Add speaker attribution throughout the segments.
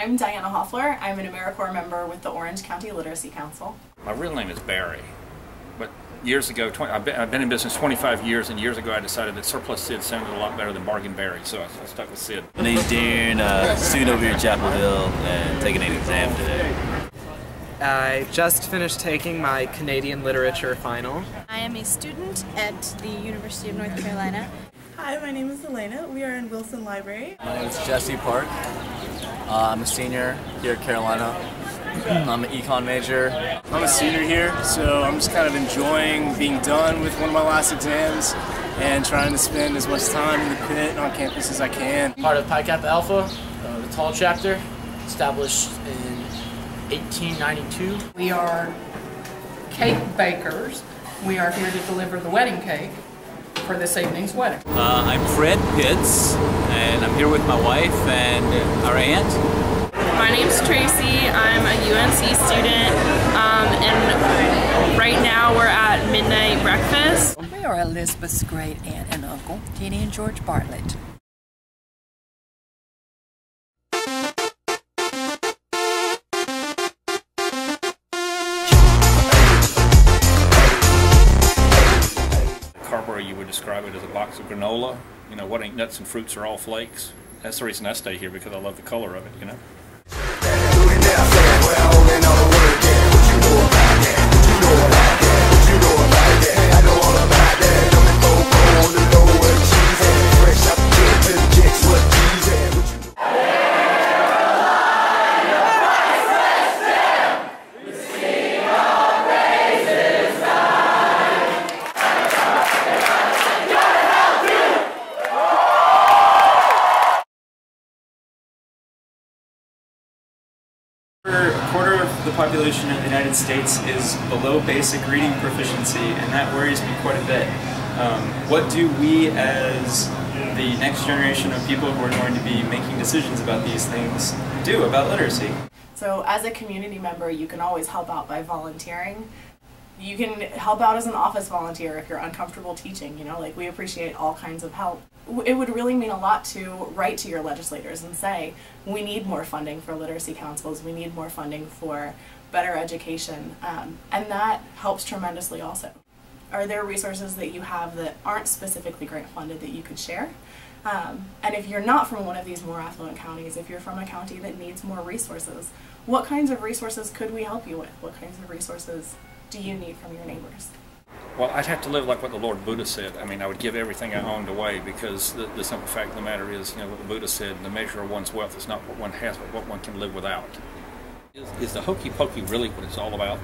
Speaker 1: I'm Diana Hoffler. I'm an AmeriCorps member with the Orange County Literacy Council.
Speaker 2: My real name is Barry, but years ago, I've been in business 25 years, and years ago I decided that Surplus Sid sounded a lot better than Bargain Barry, so I stuck with Sid.
Speaker 3: My name's Darren, student over here at Chapel Hill and taking an exam today.
Speaker 4: I just finished taking my Canadian Literature final.
Speaker 5: I am a student at the University of North Carolina.
Speaker 6: Hi, my name is Elena. We are in Wilson Library.
Speaker 7: My name is Jesse Park. I'm a senior here at Carolina. I'm an econ major.
Speaker 8: I'm a senior here, so I'm just kind of enjoying being done with one of my last exams and trying to spend as much time in the pit on campus as I can.
Speaker 9: Part of Pi Kappa Alpha, the Tall chapter, established in 1892.
Speaker 10: We are cake bakers. We are here to deliver the wedding cake for this evening's wedding.
Speaker 3: I'm Fred Pitts, and I'm here with my wife and our aunt.
Speaker 11: My name's Tracy. I'm a UNC student, and right now we're at midnight breakfast.
Speaker 12: We are Elizabeth's great aunt and uncle, Jenny and George Bartlett.
Speaker 2: Carberry, you would describe it as a box of granola. You know, what ain't nuts and fruits are all flakes. That's the reason I stay here, because I love the color of it, you know.
Speaker 13: A quarter of the population of the United States is below basic reading proficiency, and that worries me quite a bit. What do we, as the next generation of people who are going to be making decisions about these things, do about literacy?
Speaker 1: So as a community member, you can always help out by volunteering. You can help out as an office volunteer if you're uncomfortable teaching, you know, like we appreciate all kinds of help. It would really mean a lot to write to your legislators and say, we need more funding for literacy councils, we need more funding for better education, and that helps tremendously also. Are there resources that you have that aren't specifically grant funded that you could share? And if you're not from one of these more affluent counties, if you're from a county that needs more resources, what kinds of resources could we help you with? What kinds of resources do you need from your neighbors?
Speaker 2: Well, I'd have to live like what the Lord Buddha said. I mean, I would give everything I owned away, because the simple fact of the matter is, you know, what the Buddha said, the measure of one's wealth is not what one has, but what one can live without. Is the hokey pokey really what it's all about?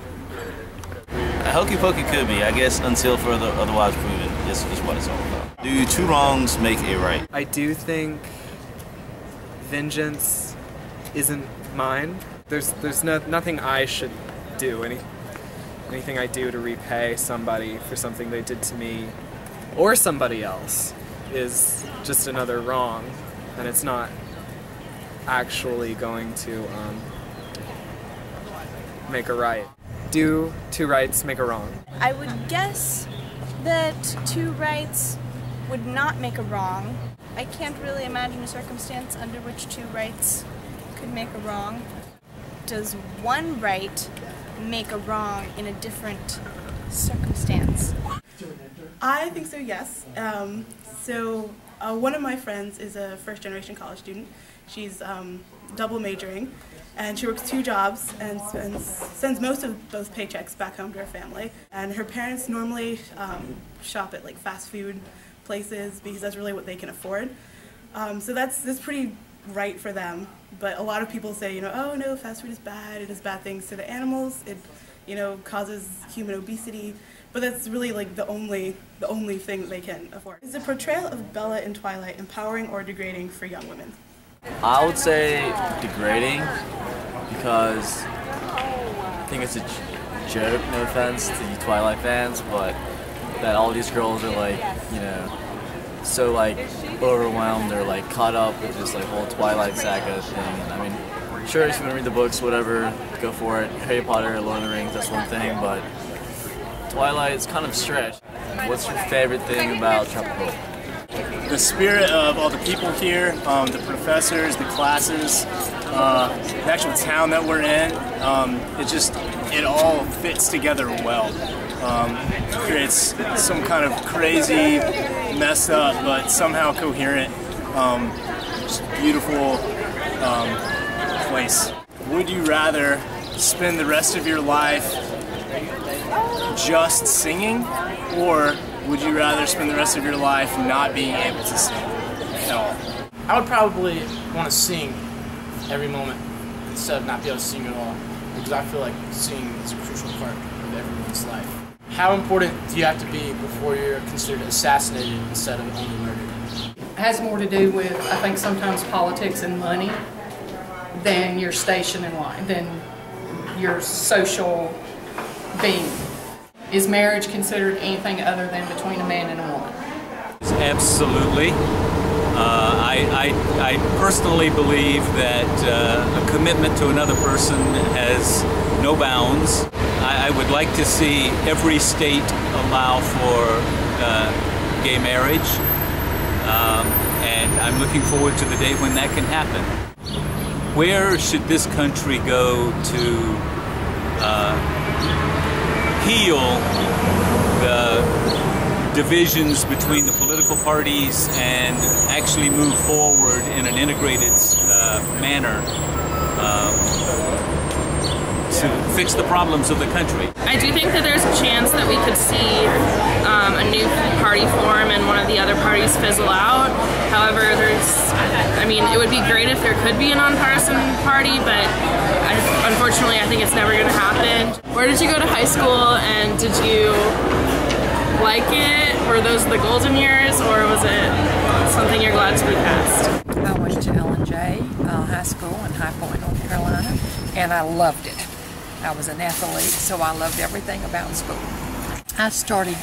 Speaker 3: A hokey pokey could be, I guess, until further otherwise proven, is what it's all about. Do two wrongs make a right?
Speaker 4: I do think vengeance isn't mine. There's nothing I should do, anything I do to repay somebody for something they did to me or somebody else is just another wrong, and it's not actually going to make a right. Do two rights make a wrong?
Speaker 5: I would guess that two rights would not make a wrong. I can't really imagine a circumstance under which two rights could make a wrong. Does one right make a wrong in a different circumstance?
Speaker 6: I think so, yes. One of my friends is a first-generation college student. She's double majoring, and she works two jobs and sends most of those paychecks back home to her family. And her parents normally shop at like fast food places because that's really what they can afford. So that's pretty right for them. But a lot of people say, you know, oh no, fast food is bad, it does bad things to the animals, it, you know, causes human obesity, but that's really like the only thing that they can afford. Is the portrayal of Bella in Twilight empowering or degrading for young women?
Speaker 7: I would say degrading, because I think it's a joke, no offense to you Twilight fans, but that all these girls are like, you know, so like overwhelmed or like caught up with this like whole Twilight saga thing. And I mean, sure, if you want to read the books, whatever, go for it. Harry Potter, Lord of the Rings, that's one thing, but Twilight is kind of stretched. What's your favorite thing about Chapel Hill?
Speaker 8: The spirit of all the people here, the professors, the classes, the actual town that we're in, it all fits together well. Creates some kind of crazy, messed up, but somehow coherent, just beautiful place. Would you rather spend the rest of your life just singing, or would you rather spend the rest of your life not being able to sing at all?
Speaker 9: I would probably want to sing every moment instead of not be able to sing at all, because I feel like singing is a crucial part of everyone's life. How important do you have to be before you're considered assassinated instead of only murdered?
Speaker 10: It has more to do with, I think, sometimes politics and money than your station in life, than your social being. Is marriage considered anything other than between a man and a woman?
Speaker 14: Absolutely. I personally believe that a commitment to another person has no bounds. I would like to see every state allow for gay marriage, and I'm looking forward to the day when that can happen. Where should this country go to heal the divisions between the political parties and actually move forward in an integrated manner to fix the problems of the country?
Speaker 11: I do think that there's a chance that we could see a new party form and one of the other parties fizzle out. However, it would be great if there could be a nonpartisan party, but unfortunately I think it's never going to happen. Where did you go to high school, and did you like it? Were those the golden years, or was it something you're glad to be past?
Speaker 12: I went to L&J High School in High Point, North Carolina, and I loved it. I was an athlete, so I loved everything about school. I started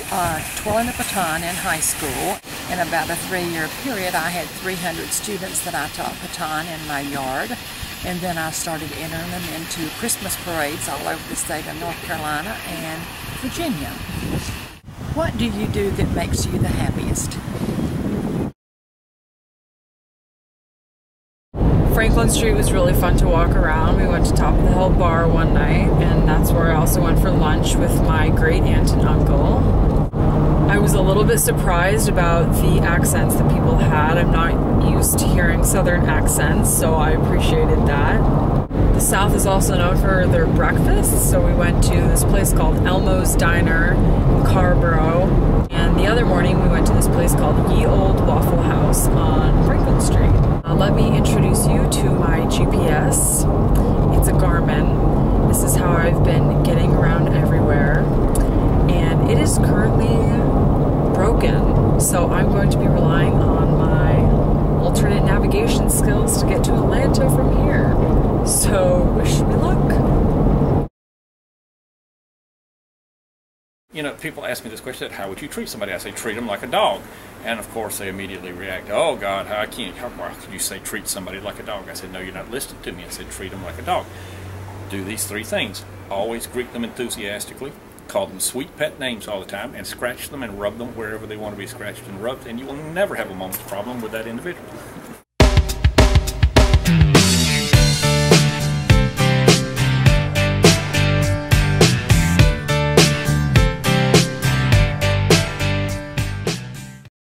Speaker 12: twirling a baton in high school. In about a 3-year period, I had 300 students that I taught baton in my yard. And then I started entering them into Christmas parades all over the state of North Carolina and Virginia. What do you do that makes you the happiest?
Speaker 15: Franklin Street was really fun to walk around. We went to Top of the Hill Bar one night, and that's where I also went for lunch with my great aunt and uncle. I was a little bit surprised about the accents that people had. I'm not used to hearing Southern accents, so I appreciated that. The South is also known for their breakfasts, so we went to this place called Elmo's Diner in Carborough, and the other morning we went to this place called Ye Old Waffle House on Franklin Street. Let me introduce you to my GPS. It's a Garmin. This is how I've been getting around everywhere, and it is currently broken, so I'm going to be relying on my alternate navigation skills to get to Atlanta from here. So wish me luck.
Speaker 2: You know, people ask me this question, how would you treat somebody? I say, treat them like a dog. And of course they immediately react, oh God, how could you say treat somebody like a dog? I said, no, you're not listening to me. I said, treat them like a dog. Do these 3 things. Always greet them enthusiastically, call them sweet pet names all the time, and scratch them and rub them wherever they want to be scratched and rubbed, and you will never have a moment's problem with that individual.